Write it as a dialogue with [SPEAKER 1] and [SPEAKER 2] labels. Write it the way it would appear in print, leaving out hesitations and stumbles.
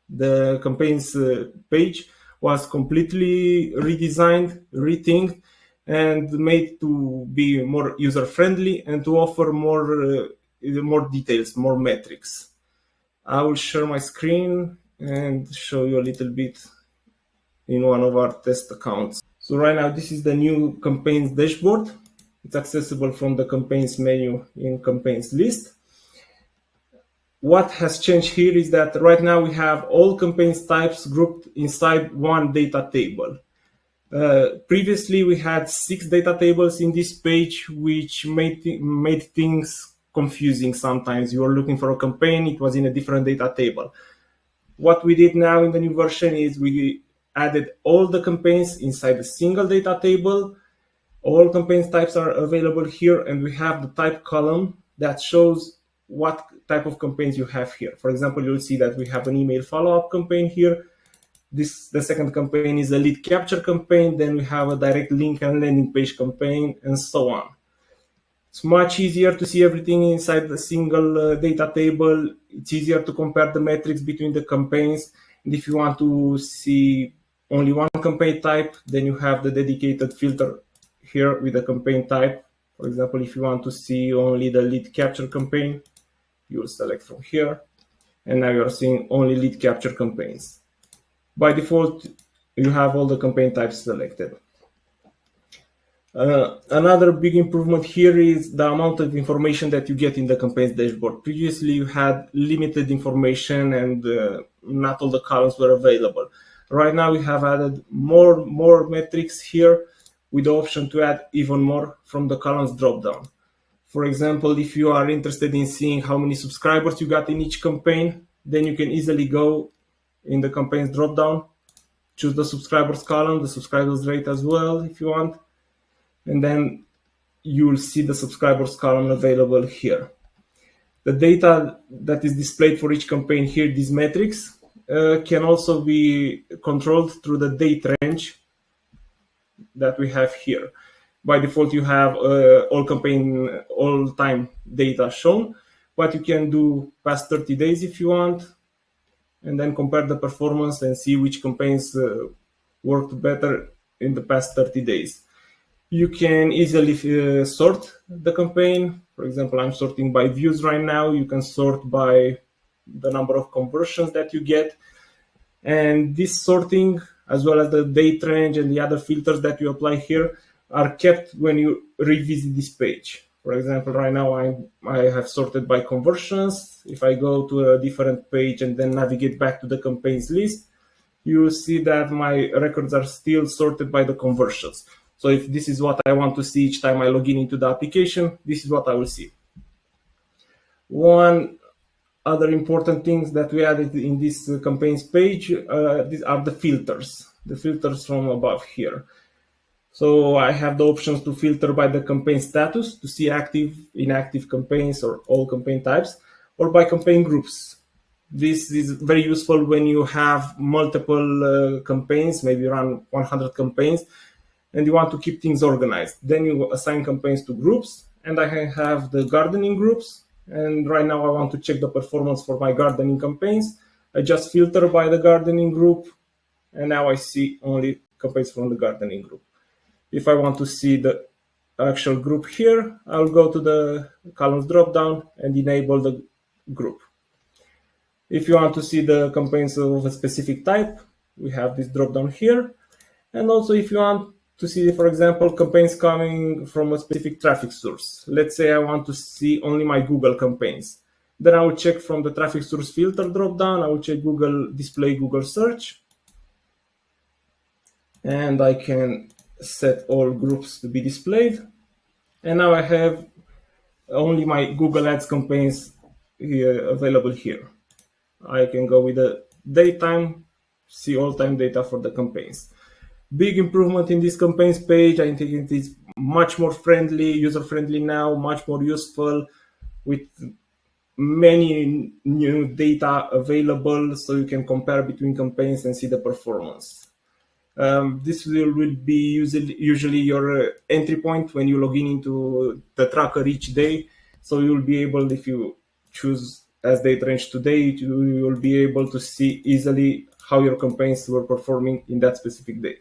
[SPEAKER 1] The campaigns page was completely redesigned, rethinked, and made to be more user-friendly and to offer more details, more metrics. I will share my screen and show you a little bit in one of our test accounts. So right now, this is the new campaigns dashboard. It's accessible from the campaigns menu in campaigns list. What has changed here is that right now we have all campaigns types grouped inside one data table. Previously, we had 6 data tables in this page, which made things confusing sometimes. You were looking for a campaign, it was in a different data table. What we did now in the new version is we added all the campaigns inside a single data table. All campaigns types are available here, and we have the type column that shows what type of campaigns you have here. For example, you'll see that we have an email follow-up campaign here. The second campaign is a lead capture campaign. Then we have a direct link and landing page campaign, and so on. It's much easier to see everything inside the single data table. It's easier to compare the metrics between the campaigns. And if you want to see only one campaign type, then you have the dedicated filter here with the campaign type. For example, if you want to see only the lead capture campaign, you will select from here. And now you're seeing only lead capture campaigns. By default, you have all the campaign types selected. Another big improvement here is the amount of information that you get in the campaigns dashboard. Previously, you had limited information and not all the columns were available. Right now, we have added more metrics here with the option to add even more from the columns dropdown. For example, if you are interested in seeing how many subscribers you got in each campaign, then you can easily go in the campaigns dropdown, choose the subscribers column, the subscribers rate as well if you want, and then you will see the subscribers column available here. The data that is displayed for each campaign here, these metrics, can also be controlled through the date range that we have here. By default, you have all time data shown, but you can do past 30 days if you want, and then compare the performance and see which campaigns worked better in the past 30 days. You can easily sort the campaign. For example, I'm sorting by views right now. You can sort by the number of conversions that you get. And this sorting, as well as the date range and the other filters that you apply here, are kept when you revisit this page. For example, right now I have sorted by conversions. If I go to a different page and then navigate back to the campaigns list, you will see that my records are still sorted by the conversions. So if this is what I want to see each time I log in into the application, this is what I will see. One other important things that we added in this campaigns page, these are the filters from above here. So I have the options to filter by the campaign status to see active, inactive campaigns or all campaign types, or by campaign groups. This is very useful when you have multiple campaigns, maybe around 100 campaigns, and you want to keep things organized. Then you assign campaigns to groups, and I have the gardening groups. And right now I want to check the performance for my gardening campaigns. I just filter by the gardening group, and now I see only campaigns from the gardening group. If I want to see the actual group here, I'll go to the columns dropdown and enable the group. If you want to see the campaigns of a specific type, we have this dropdown here. And also if you want to see, for example, campaigns coming from a specific traffic source. Let's say I want to see only my Google campaigns. Then I will check from the traffic source filter dropdown, I will check Google display, Google search. And I can set all groups to be displayed. And now I have only my Google Ads campaigns here, available here. I can go with the daytime, see all time data for the campaigns. Big improvement in this campaigns page. I think it is much more friendly, user-friendly now, much more useful, with many new data available, so you can compare between campaigns and see the performance. This will be usually your entry point when you log in into the tracker each day. So you'll be able, if you choose as data range today, you will be able to see easily how your campaigns were performing in that specific day.